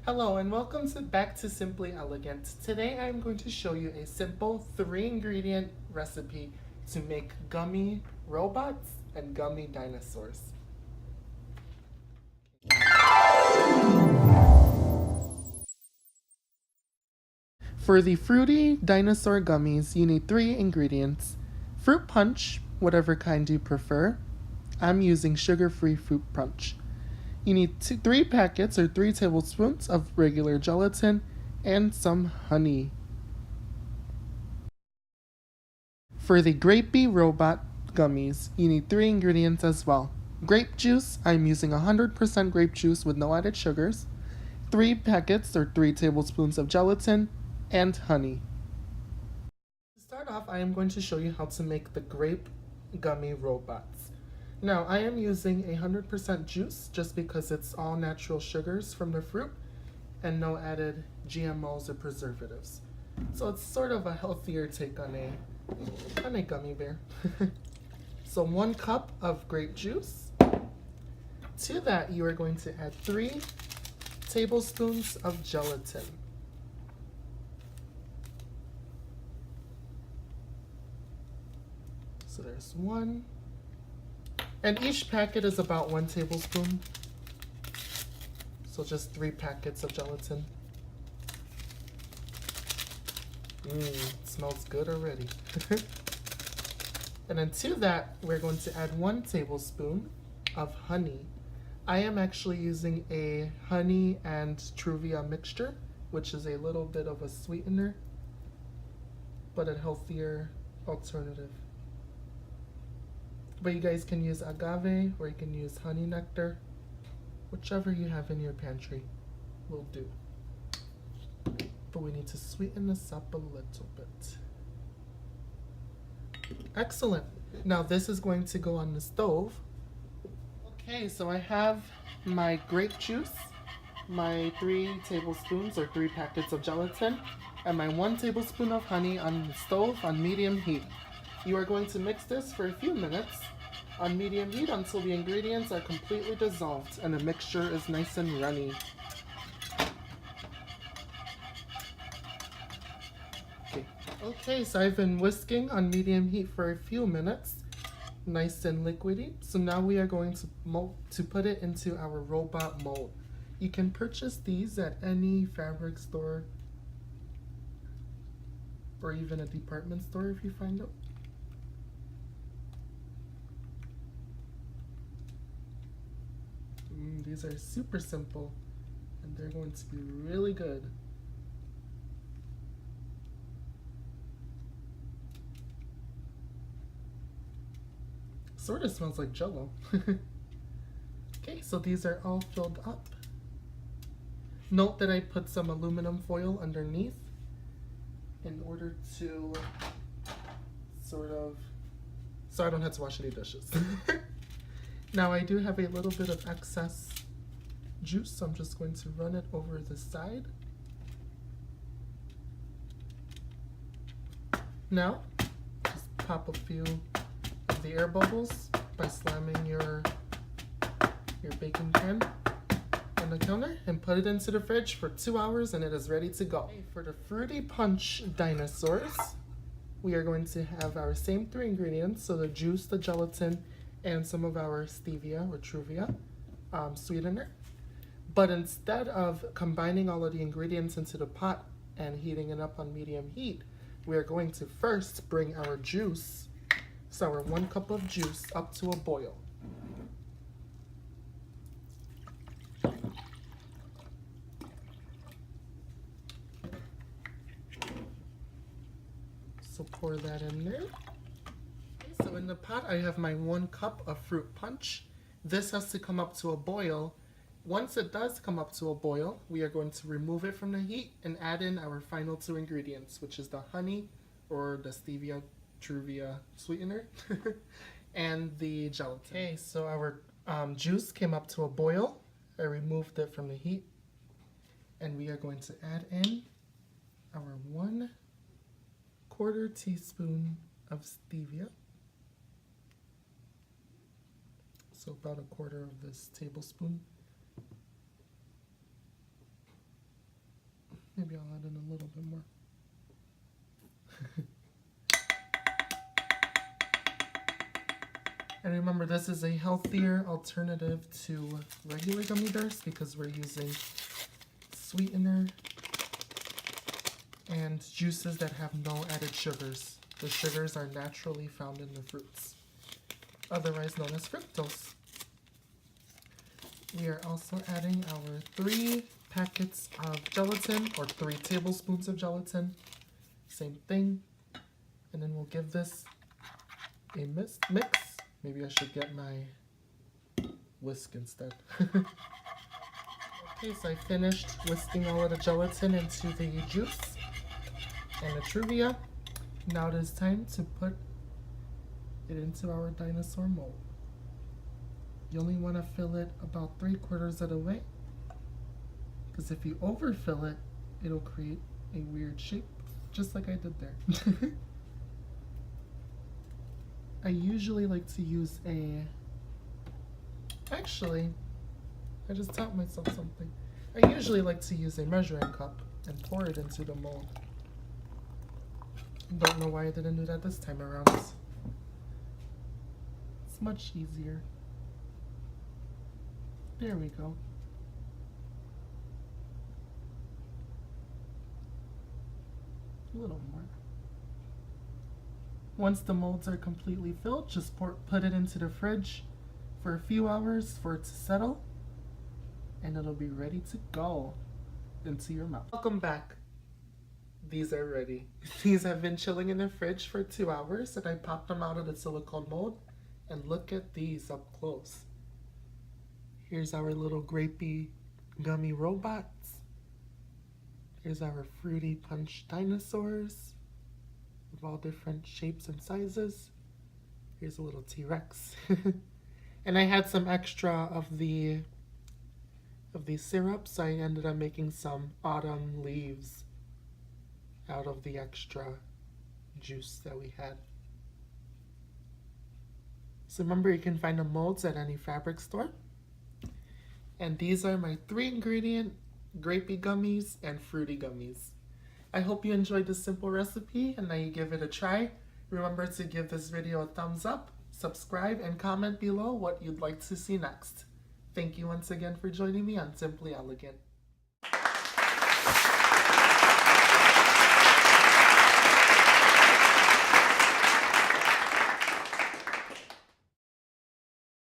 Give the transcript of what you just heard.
Hello and welcome back to Simply Elegant. Today I'm going to show you a simple 3-ingredient recipe to make gummy robots and gummy dinosaurs. For the fruity dinosaur gummies, you need 3 ingredients. Fruit punch, whatever kind you prefer. I'm using sugar-free fruit punch. You need 3 packets or 3 tablespoons of regular gelatin and some honey. For the Grapey Robot Gummies, you need 3 ingredients as well. Grape juice, I'm using 100% grape juice with no added sugars, 3 packets or 3 tablespoons of gelatin, and honey. To start off, I am going to show you how to make the Grape Gummy Robots. Now, I am using 100% juice just because it's all natural sugars from the fruit and no added GMOs or preservatives. So it's sort of a healthier take on a gummy bear. So 1 cup of grape juice. To that, you are going to add 3 tablespoons of gelatin. So there's 1. And each packet is about 1 tablespoon. So just 3 packets of gelatin. It smells good already. And then to that, we're going to add 1 tablespoon of honey. I am actually using a honey and Truvia mixture, which is a little bit of a sweetener, but a healthier alternative. But you guys can use agave or you can use honey nectar, whichever you have in your pantry will do. But we need to sweeten this up a little bit. Excellent. Now this is going to go on the stove. Okay, so I have my grape juice, my 3 tablespoons or 3 packets of gelatin, and my 1 tablespoon of honey on the stove on medium heat. You are going to mix this for a few minutes on medium heat until the ingredients are completely dissolved and the mixture is nice and runny. Okay, so I've been whisking on medium heat for a few minutes, nice and liquidy. So now we are going to put it into our robot mold. You can purchase these at any fabric store or even a department store if you find them. These are super simple and they're going to be really good. Sort of smells like Jell-O. Okay, so these are all filled up. Note that I put some aluminum foil underneath in order to so I don't have to wash any dishes. Now I do have a little bit of excess juice, so I'm just going to run it over the side. Now, just pop a few of the air bubbles by slamming your baking pan on the counter and put it into the fridge for 2 hours and it is ready to go. Okay, for the Fruity Punch dinosaurs, we are going to have our same 3 ingredients, so the juice, the gelatin, and some of our stevia or Truvia sweetener. But instead of combining all of the ingredients into the pot and heating it up on medium heat, we are going to first bring our juice, so our 1 cup of juice, up to a boil. So pour that in there. Okay, so in the pot I have my 1 cup of fruit punch. This has to come up to a boil. Once it does come up to a boil, we are going to remove it from the heat and add in our final 2 ingredients, which is the honey or the stevia Truvia sweetener and the gelatin. Okay, so our juice came up to a boil. I removed it from the heat and we are going to add in our 1/4 teaspoon of stevia. So about 1/4 of this tablespoon. Maybe I'll add in a little bit more. And remember, this is a healthier alternative to regular gummy bears because we're using sweetener and juices that have no added sugars. The sugars are naturally found in the fruits, otherwise known as fructose. We are also adding our 3 packets of gelatin, or 3 tablespoons of gelatin. Same thing. And then we'll give this a mix. Maybe I should get my whisk instead. Okay, so I finished whisking all of the gelatin into the juice and the Truvia. Now it is time to put it into our dinosaur mold. You only want to fill it about 3/4 of the way, because if you overfill it, it'll create a weird shape, just like I did there. I usually like to use actually, I just taught myself something. I usually like to use a measuring cup and pour it into the mold. Don't know why I didn't do that this time around. It's much easier. There we go. A little more. Once the molds are completely filled, just put it into the fridge for a few hours for it to settle, and it'll be ready to go into your mouth. Welcome back. These are ready. These have been chilling in the fridge for 2 hours, and I popped them out of the silicone mold, and look at these up close. Here's our little grapey gummy robots. Here's our fruity punch dinosaurs of all different shapes and sizes. Here's a little T-Rex. And I had some extra of the syrup, so I ended up making some autumn leaves out of the extra juice that we had. So remember, you can find the molds at any fabric store. And these are my 3-ingredient grapey gummies and fruity gummies. I hope you enjoyed this simple recipe and that you give it a try. Remember to give this video a thumbs up, subscribe, and comment below what you'd like to see next. Thank you once again for joining me on Simply Elegant.